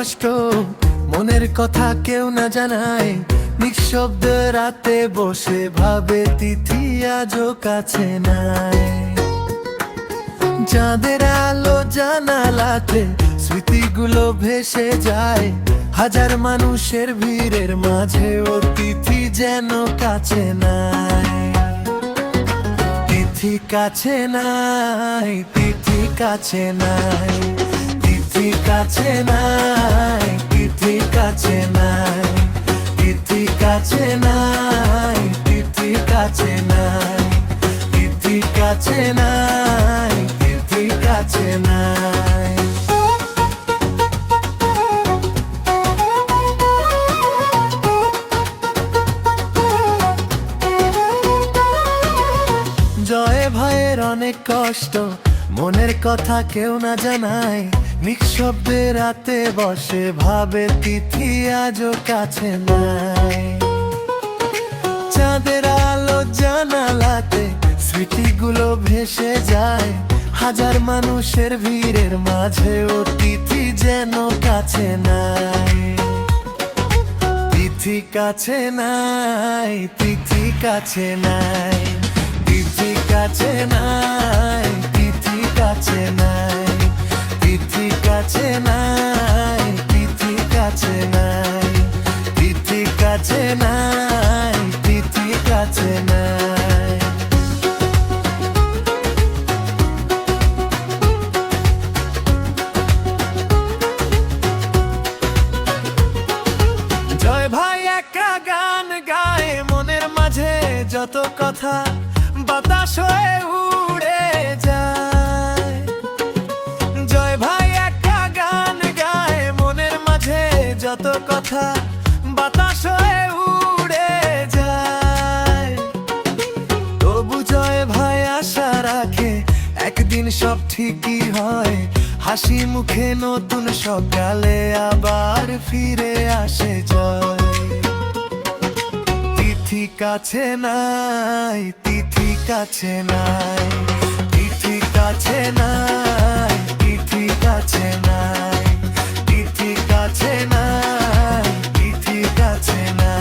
কষ্ট, মনের কথা কেউ না জানায়। নিঃশব্দ রাতে বসে ভাবে তিথি আজও কাছে নাই। চাঁদের আলো জানালাতে স্মৃতিগুলো ভেসে যায়। হাজার মানুষের ভিড়ের মাঝে ও তিথি যেন কাছে নাই। তিথি কাছে নাই, তিথি কাছে নাই, তিথি কাছে নাই, তিথি কাছে নাই, তিথি কাছে নাই, তিথি কাছে নাই, তিথি কাছে নাই, তিথি কাছে নাই। জয় ভাইয়ের অনেক কষ্ট, মনের কথা কেউ না জানায়। নিঃশব্দে রাতে বসে ভাবে তিথি আজও কাছে নাই। চাঁদের আলো জানালাতে স্মৃতিগুলো ভেসে যায়। হাজার মানুষের ভিড়ের মাঝে ও তিথি যেন কাছে নাই। তিথি কাছে নাই, তিথি কাছে নাই, তিথি কাছে নাই, তিথি কাছে নাই, তিথি কাছে নাই, তিথি কাছে নাই, তিথি কাছে নাই, তিথি কাছে নাই। জয় ভাই একা গান গায়, মনের মাঝে যত কথা বাতাস হয়ে উড়ে যায়। জয় ভাই একা গান গায়, মনের মাঝে যত কথা বাতাস হয়ে উড়ে যায়। তবু জয় ভাই আশা রাখে একদিন সব ঠিকই হয়। হাসি মুখে নতুন সকালে আবার ফিরে আসে জয়। তিথি কাছে নাই, তিথি কাছে নাই, তিথি কাছে নাই, তিথি কাছে নাই, তিথি কাছে নাই, তিথি কাছে নাই।